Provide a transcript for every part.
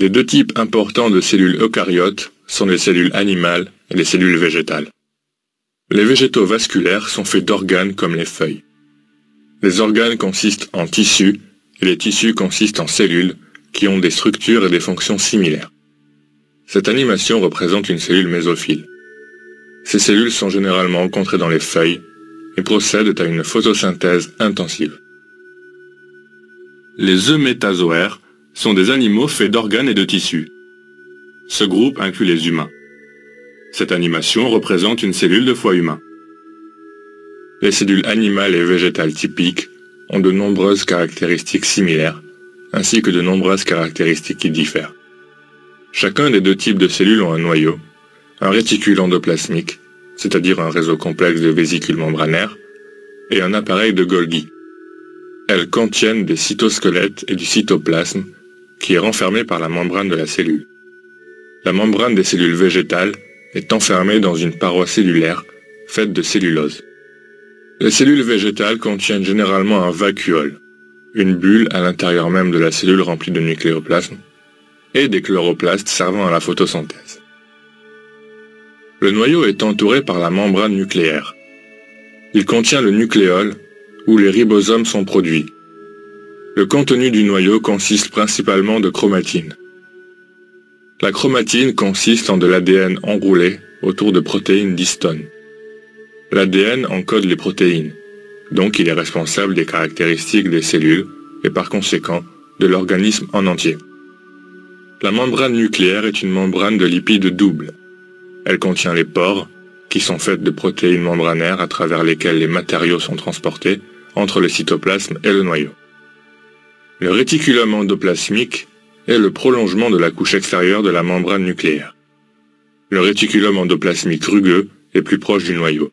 Les deux types importants de cellules eucaryotes sont les cellules animales et les cellules végétales. Les végétaux vasculaires sont faits d'organes comme les feuilles. Les organes consistent en tissus et les tissus consistent en cellules qui ont des structures et des fonctions similaires. Cette animation représente une cellule mésophile. Ces cellules sont généralement rencontrées dans les feuilles et procèdent à une photosynthèse intensive. Les eumétazoaires sont des animaux faits d'organes et de tissus. Ce groupe inclut les humains. Cette animation représente une cellule de foie humain. Les cellules animales et végétales typiques ont de nombreuses caractéristiques similaires, ainsi que de nombreuses caractéristiques qui diffèrent. Chacun des deux types de cellules ont un noyau, un réticule endoplasmique, c'est-à-dire un réseau complexe de vésicules membranaires, et un appareil de Golgi. Elles contiennent des cytosquelettes et du cytoplasme, qui est renfermé par la membrane de la cellule. La membrane des cellules végétales est enfermée dans une paroi cellulaire faite de cellulose. Les cellules végétales contiennent généralement un vacuole, une bulle à l'intérieur même de la cellule remplie de nucléoplasme, et des chloroplastes servant à la photosynthèse. Le noyau est entouré par la membrane nucléaire. Il contient le nucléole, où les ribosomes sont produits. Le contenu du noyau consiste principalement de chromatine. La chromatine consiste en de l'ADN enroulé autour de protéines d'histone. L'ADN encode les protéines, donc il est responsable des caractéristiques des cellules et par conséquent de l'organisme en entier. La membrane nucléaire est une membrane de lipides double. Elle contient les pores, qui sont faites de protéines membranaires à travers lesquelles les matériaux sont transportés entre le cytoplasme et le noyau. Le réticulum endoplasmique est le prolongement de la couche extérieure de la membrane nucléaire. Le réticulum endoplasmique rugueux est plus proche du noyau.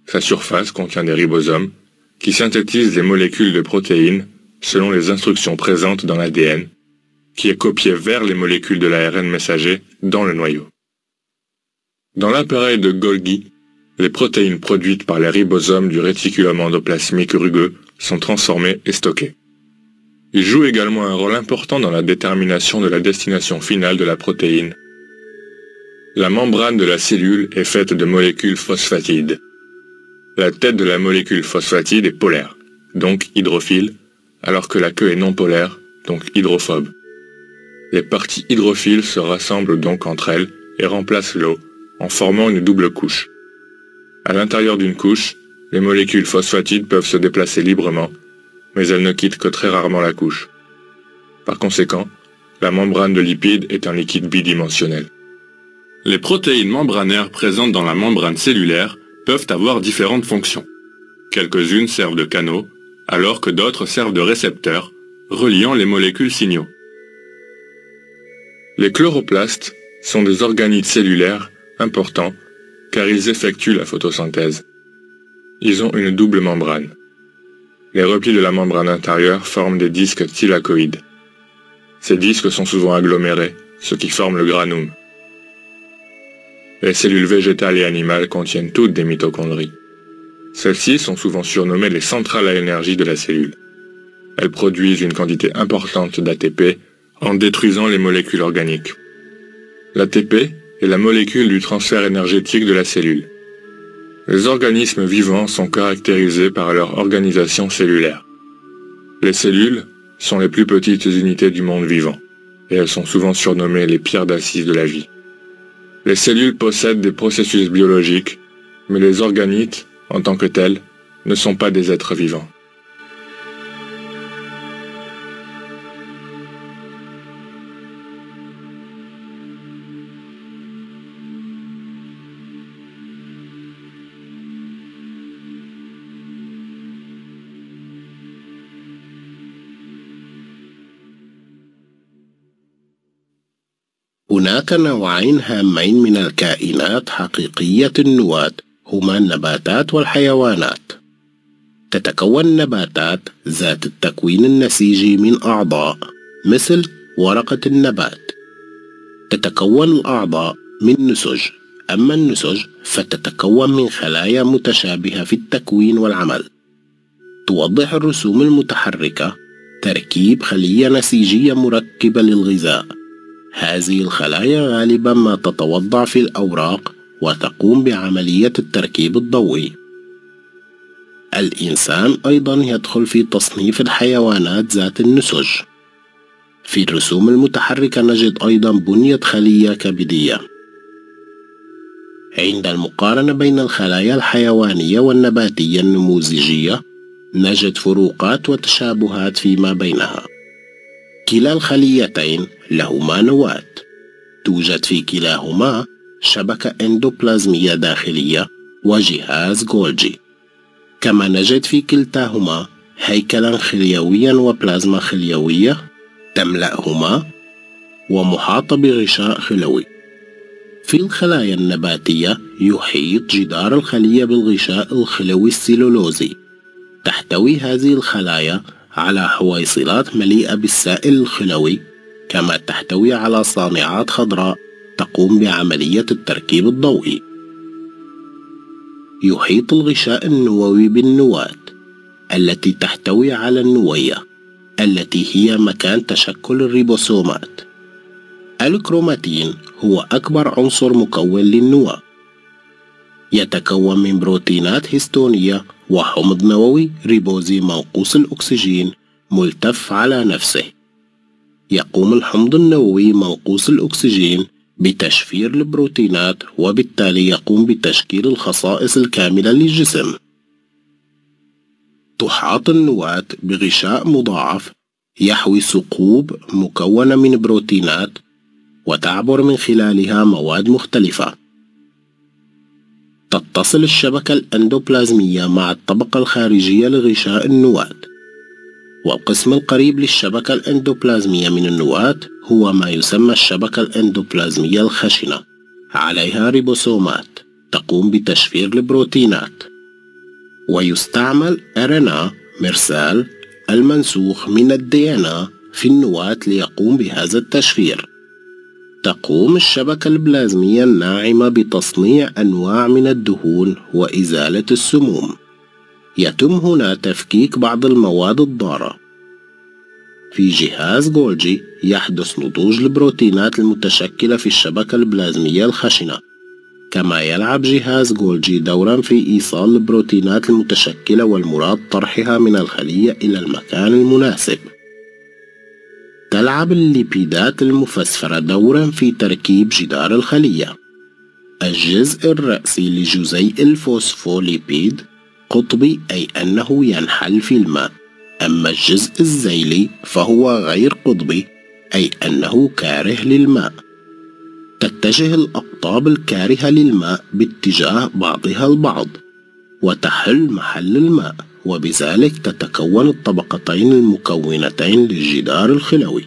Sa surface contient des ribosomes qui synthétisent les molécules de protéines selon les instructions présentes dans l'ADN, qui est copié vers les molécules de l'ARN messager dans le noyau. Dans l'appareil de Golgi, les protéines produites par les ribosomes du réticulum endoplasmique rugueux sont transformées et stockées. Il joue également un rôle important dans la détermination de la destination finale de la protéine. La membrane de la cellule est faite de molécules phosphatides. La tête de la molécule phosphatide est polaire, donc hydrophile, alors que la queue est non polaire, donc hydrophobe. Les parties hydrophiles se rassemblent donc entre elles et remplacent l'eau, en formant une double couche. À l'intérieur d'une couche, les molécules phosphatides peuvent se déplacer librement, mais elles ne quittent que très rarement la couche. Par conséquent, la membrane de lipides est un liquide bidimensionnel. Les protéines membranaires présentes dans la membrane cellulaire peuvent avoir différentes fonctions. Quelques-unes servent de canaux, alors que d'autres servent de récepteurs, reliant les molécules signaux. Les chloroplastes sont des organites cellulaires importants car ils effectuent la photosynthèse. Ils ont une double membrane. Les replis de la membrane intérieure forment des disques thylakoïdes. Ces disques sont souvent agglomérés, ce qui forme le granum. Les cellules végétales et animales contiennent toutes des mitochondries. Celles-ci sont souvent surnommées les centrales à énergie de la cellule. Elles produisent une quantité importante d'ATP en détruisant les molécules organiques. L'ATP est la molécule du transfert énergétique de la cellule. Les organismes vivants sont caractérisés par leur organisation cellulaire. Les cellules sont les plus petites unités du monde vivant, et elles sont souvent surnommées les pierres d'assises de la vie. Les cellules possèdent des processus biologiques, mais les organites, en tant que tels, ne sont pas des êtres vivants. هناك نوعين هامين من الكائنات حقيقية النواة هما النباتات والحيوانات. تتكون النباتات ذات التكوين النسيجي من أعضاء مثل ورقة النبات. تتكون الأعضاء من نسج، أما النسج فتتكون من خلايا متشابهة في التكوين والعمل. توضح الرسوم المتحركة تركيب خلية نسيجية مركبة للغذاء هذه الخلايا غالبا ما تتوضع في الأوراق وتقوم بعملية التركيب الضوئي. الإنسان أيضا يدخل في تصنيف الحيوانات ذات النسج. في الرسوم المتحركة نجد أيضا بنية خلية كبدية. عند المقارنة بين الخلايا الحيوانية والنباتية النموذجية نجد فروقات وتشابهات فيما بينها. كلا الخليتين لهما نواة، توجد في كلاهما شبكة اندوبلازمية داخلية وجهاز جولجي، كما نجد في كلتاهما هيكلا خليويا وبلازما خليوية تملأهما ومحاطة بغشاء خلوي. في الخلايا النباتية يحيط جدار الخلية بالغشاء الخلوي السيلولوزي. تحتوي هذه الخلايا على حويصلات مليئة بالسائل الخلوي، كما تحتوي على صانعات خضراء تقوم بعملية التركيب الضوئي. يحيط الغشاء النووي بالنواة التي تحتوي على النوية التي هي مكان تشكل الريبوسومات. الكروماتين هو أكبر عنصر مكون للنواة، يتكون من بروتينات هيستونية وحمض نووي ريبوزي منقوص الأكسجين ملتف على نفسه. يقوم الحمض النووي منقوص الأكسجين بتشفير البروتينات وبالتالي يقوم بتشكيل الخصائص الكاملة للجسم. تحاط النواة بغشاء مضاعف يحوي ثقوب مكونة من بروتينات وتعبر من خلالها مواد مختلفة. تتصل الشبكة الأندوبلازمية مع الطبقة الخارجية لغشاء النواة، والقسم القريب للشبكة الأندوبلازمية من النواة هو ما يسمى الشبكة الأندوبلازمية الخشنة، عليها ريبوسومات تقوم بتشفير البروتينات. ويستعمل RNA مرسال المنسوخ من الDNA في النواة ليقوم بهذا التشفير. تقوم الشبكة البلازمية الناعمة بتصنيع أنواع من الدهون وإزالة السموم. يتم هنا تفكيك بعض المواد الضارة. في جهاز جولجي يحدث نضوج البروتينات المتشكلة في الشبكة البلازمية الخشنة، كما يلعب جهاز جولجي دورا في إيصال البروتينات المتشكلة والمراد طرحها من الخلية إلى المكان المناسب. تلعب الليبيدات المفسفرة دورا في تركيب جدار الخلية. الجزء الرئيسي لجزيء الفوسفوليبيد قطبي، أي أنه ينحل في الماء، أما الجزء الزيلي فهو غير قطبي، أي أنه كاره للماء. تتجه الأقطاب الكارهة للماء باتجاه بعضها البعض وتحل محل الماء، وبذلك تتكون الطبقتين المكونتين للجدار الخلوي.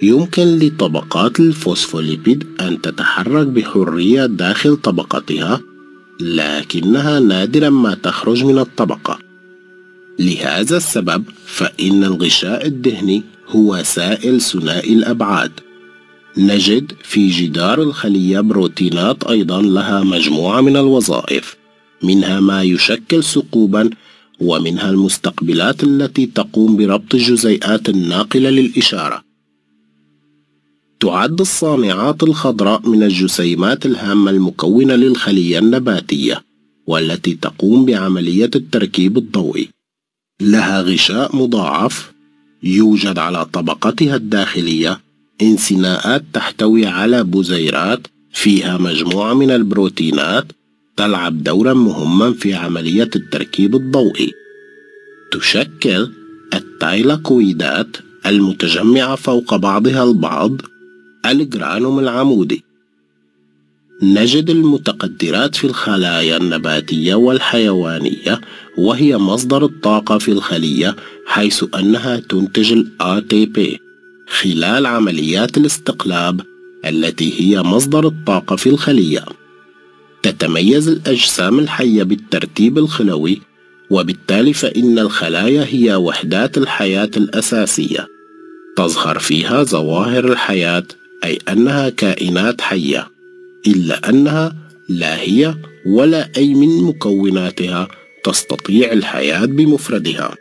يمكن لطبقات الفوسفوليبيد أن تتحرك بحرية داخل طبقتها، لكنها نادرا ما تخرج من الطبقة. لهذا السبب فإن الغشاء الدهني هو سائل ثنائي الأبعاد. نجد في جدار الخلية بروتينات أيضا لها مجموعة من الوظائف، منها ما يشكل ثقوبا، ومنها المستقبلات التي تقوم بربط الجزيئات الناقلة للإشارة. تعد الصانعات الخضراء من الجسيمات الهامة المكونة للخلية النباتية والتي تقوم بعملية التركيب الضوئي. لها غشاء مضاعف يوجد على طبقتها الداخلية انسناءات تحتوي على بزيرات فيها مجموعة من البروتينات تلعب دورا مهما في عملية التركيب الضوئي. تشكل التايلاكويدات المتجمعة فوق بعضها البعض الجرانوم العمودي. نجد المتقدرات في الخلايا النباتية والحيوانية، وهي مصدر الطاقة في الخلية، حيث أنها تنتج ال ATP خلال عمليات الاستقلاب التي هي مصدر الطاقة في الخلية. تتميز الأجسام الحية بالترتيب الخلوي، وبالتالي فإن الخلايا هي وحدات الحياة الأساسية. تظهر فيها ظواهر الحياة، أي أنها كائنات حية، إلا أنها لا هي ولا أي من مكوناتها تستطيع الحياة بمفردها.